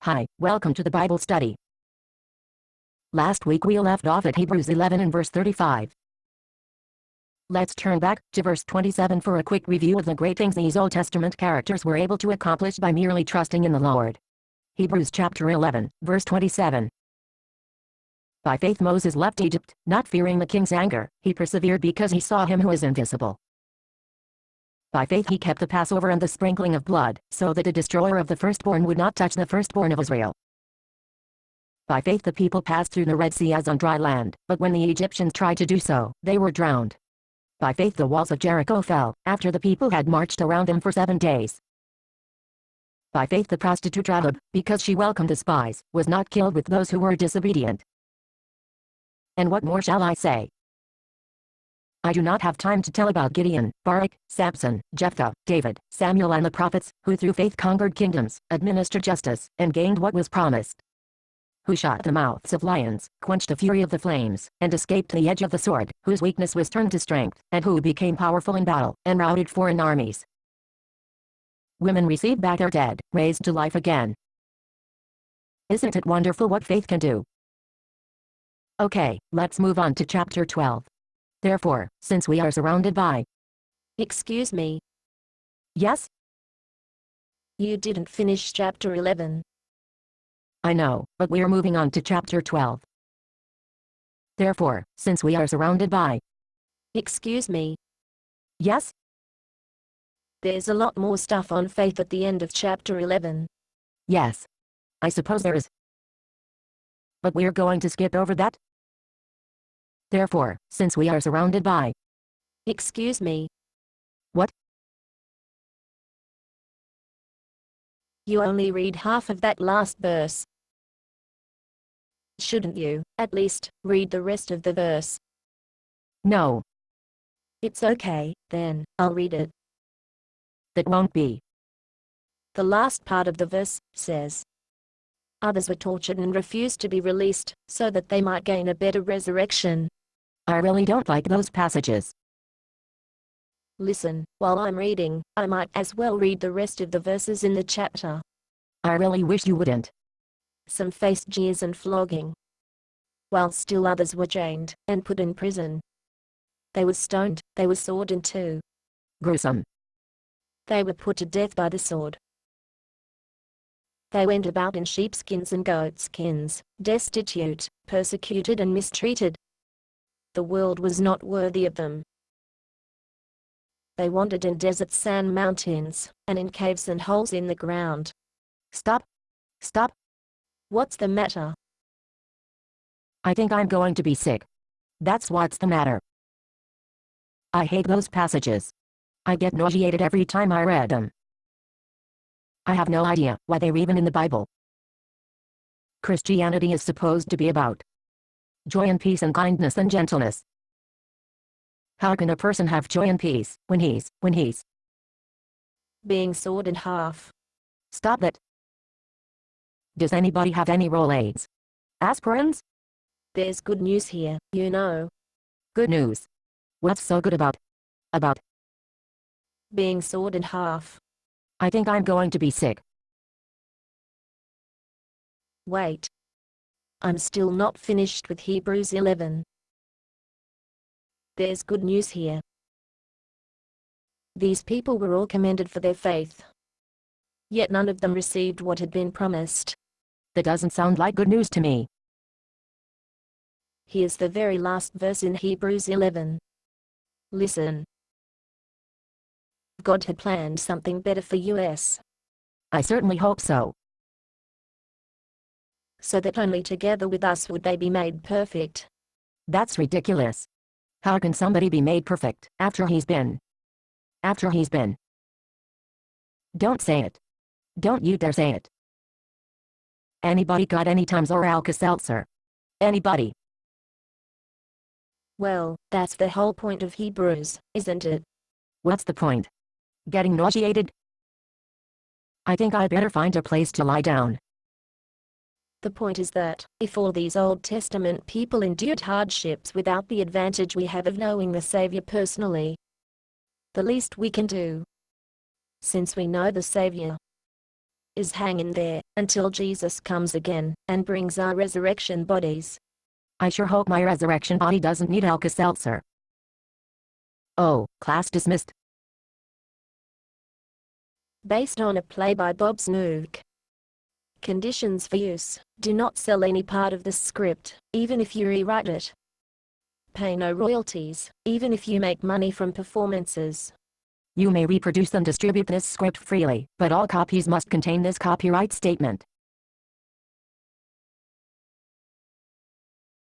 Hi, welcome to the Bible study. Last week we left off at Hebrews 11 and verse 35. Let's turn back to verse 27 for a quick review of the great things these Old Testament characters were able to accomplish by merely trusting in the Lord. Hebrews chapter 11, verse 27. By faith Moses left Egypt, not fearing the king's anger. He persevered because he saw him who is invisible. By faith he kept the Passover and the sprinkling of blood, so that the destroyer of the firstborn would not touch the firstborn of Israel. By faith the people passed through the Red Sea as on dry land, but when the Egyptians tried to do so, they were drowned. By faith the walls of Jericho fell, after the people had marched around them for 7 days. By faith the prostitute Rahab, because she welcomed the spies, was not killed with those who were disobedient. And what more shall I say? I do not have time to tell about Gideon, Barak, Samson, Jephthah, David, Samuel and the prophets, who through faith conquered kingdoms, administered justice, and gained what was promised. Who shut the mouths of lions, quenched the fury of the flames, and escaped the edge of the sword, whose weakness was turned to strength, and who became powerful in battle, and routed foreign armies. Women received back their dead, raised to life again. Isn't it wonderful what faith can do? Okay, let's move on to chapter 12. Therefore, since we are surrounded by... Excuse me, Yes? you didn't finish chapter 11. I know, but we're moving on to chapter 12. Therefore, since we are surrounded by... Excuse me, Yes? there's a lot more stuff on faith at the end of chapter 11. Yes. I suppose there is. But we're going to skip over that? Therefore, since we are surrounded by... Excuse me. What? You only read half of that last verse. Shouldn't you, at least, read the rest of the verse? No, It's okay, then, I'll read it. that won't be. The last part of the verse says, others were tortured and refused to be released, so that they might gain a better resurrection. I really don't like those passages. Listen, while I'm reading, I might as well read the rest of the verses in the chapter. I really wish you wouldn't. Some faced jeers and flogging, while still others were chained and put in prison. They were stoned, they were sawed in two. Gruesome. They were put to death by the sword. They went about in sheepskins and goatskins, destitute, persecuted and mistreated. The world was not worthy of them. They wandered in deserts and mountains, and in caves and holes in the ground. Stop. Stop. What's the matter? I think I'm going to be sick. That's what's the matter. I hate those passages. I get nauseated every time I read them. I have no idea why they're even in the Bible. Christianity is supposed to be about joy and peace and kindness and gentleness. How can a person have joy and peace when he's being sawed in half? Stop it. Does anybody have any Rolaids? Aspirins? There's good news here, you know. Good news. What's so good about being sawed in half? I think I'm going to be sick. Wait. I'm still not finished with Hebrews 11. There's good news here. These people were all commended for their faith. Yet none of them received what had been promised. That doesn't sound like good news to me. Here's the very last verse in Hebrews 11. Listen. God had planned something better for us. I certainly hope so. So that only together with us would they be made perfect. That's ridiculous. How can somebody be made perfect after he's been? Don't say it. Don't you dare say it. Anybody got any Tums or Alka-Seltzer? Anybody? Well, that's the whole point of Hebrews, isn't it? What's the point? Getting nauseated? I think I'd better find a place to lie down. The point is that, if all these Old Testament people endured hardships without the advantage we have of knowing the Savior personally, the least we can do, since we know the Savior, is hang in there until Jesus comes again and brings our resurrection bodies. I sure hope my resurrection body doesn't need Alka-Seltzer. Oh, class dismissed. Based on a play by Bob Snook. Conditions for use: do not sell any part of the script, even if you rewrite it. Pay no royalties, even if you make money from performances. You may reproduce and distribute this script freely, but all copies must contain this copyright statement.